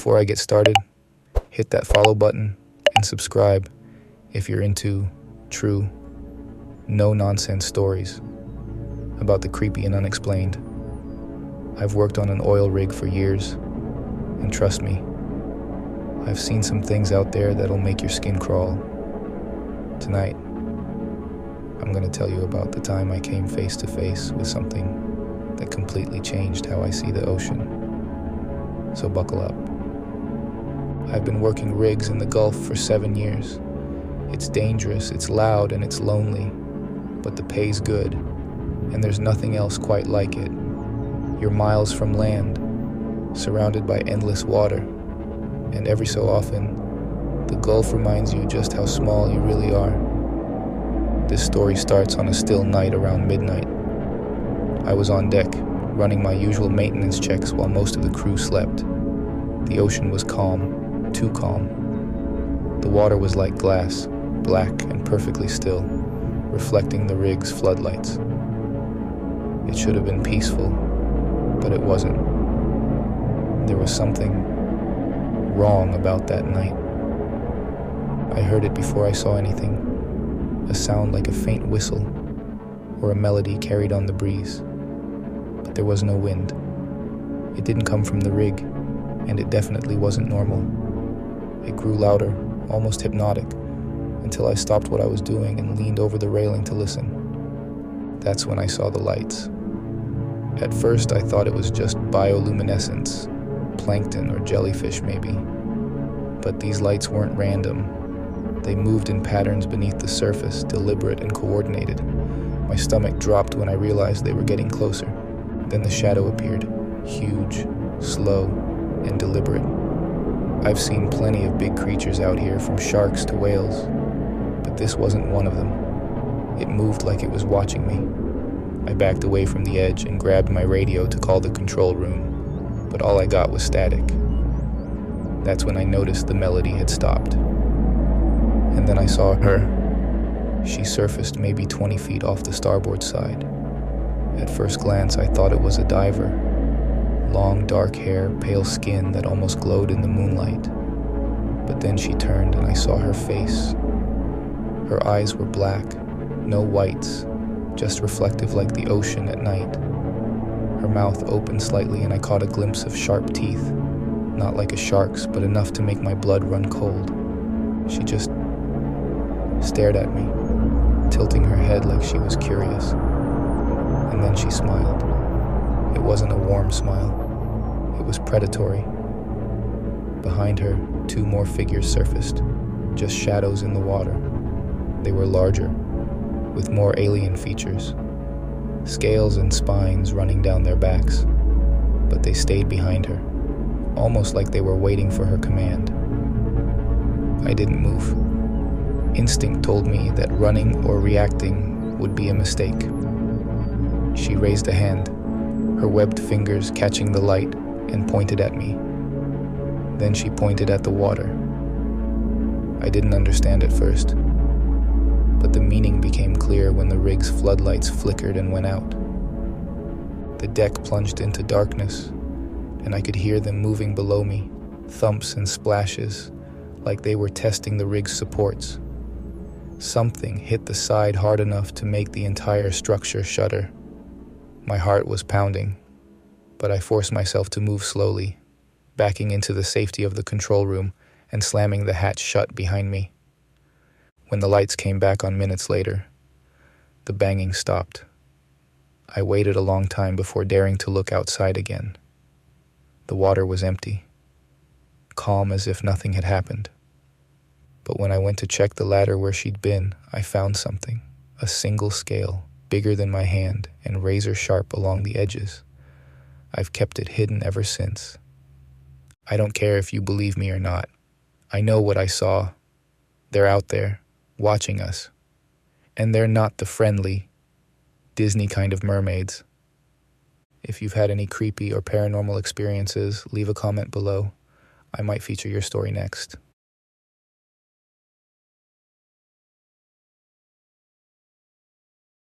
Before I get started, hit that follow button and subscribe if you're into true, no-nonsense stories about the creepy and unexplained. I've worked on an oil rig for years, and trust me, I've seen some things out there that'll make your skin crawl. Tonight, I'm going to tell you about the time I came face to face with something that completely changed how I see the ocean. So buckle up. I've been working rigs in the Gulf for 7 years. It's dangerous, it's loud, and it's lonely, but the pay's good, and there's nothing else quite like it. You're miles from land, surrounded by endless water, and every so often, the Gulf reminds you just how small you really are. This story starts on a still night around midnight. I was on deck, running my usual maintenance checks while most of the crew slept. The ocean was calm, too calm. The water was like glass, black and perfectly still, reflecting the rig's floodlights. It should have been peaceful, but it wasn't. There was something wrong about that night. I heard it before I saw anything, a sound like a faint whistle or a melody carried on the breeze, but there was no wind. It didn't come from the rig, and it definitely wasn't normal. It grew louder, almost hypnotic, until I stopped what I was doing and leaned over the railing to listen. That's when I saw the lights. At first, I thought it was just bioluminescence, plankton or jellyfish maybe. But these lights weren't random. They moved in patterns beneath the surface, deliberate and coordinated. My stomach dropped when I realized they were getting closer. Then the shadow appeared, huge, slow, and deliberate. I've seen plenty of big creatures out here, from sharks to whales, but this wasn't one of them. It moved like it was watching me. I backed away from the edge and grabbed my radio to call the control room, but all I got was static. That's when I noticed the melody had stopped. And then I saw her. She surfaced maybe 20 feet off the starboard side. At first glance, I thought it was a diver. Long, dark hair, pale skin that almost glowed in the moonlight. But then she turned and I saw her face. Her eyes were black, no whites, just reflective like the ocean at night. Her mouth opened slightly and I caught a glimpse of sharp teeth, not like a shark's, but enough to make my blood run cold. She just stared at me, tilting her head like she was curious. And then she smiled. It wasn't a warm smile. It was predatory. Behind her, 2 more figures surfaced, just shadows in the water. They were larger, with more alien features, scales and spines running down their backs, but they stayed behind her, almost like they were waiting for her command. I didn't move. Instinct told me that running or reacting would be a mistake. She raised a hand, her webbed fingers catching the light, and pointed at me. Then she pointed at the water. I didn't understand at first, but the meaning became clear when the rig's floodlights flickered and went out. The deck plunged into darkness, and I could hear them moving below me, thumps and splashes, like they were testing the rig's supports. Something hit the side hard enough to make the entire structure shudder. My heart was pounding, but I forced myself to move slowly, backing into the safety of the control room and slamming the hatch shut behind me. When the lights came back on minutes later, the banging stopped. I waited a long time before daring to look outside again. The water was empty, calm as if nothing had happened. But when I went to check the ladder where she'd been, I found something, a single scale, bigger than my hand and razor sharp along the edges. I've kept it hidden ever since. I don't care if you believe me or not. I know what I saw. They're out there, watching us. And they're not the friendly, Disney kind of mermaids. If you've had any creepy or paranormal experiences, leave a comment below. I might feature your story next.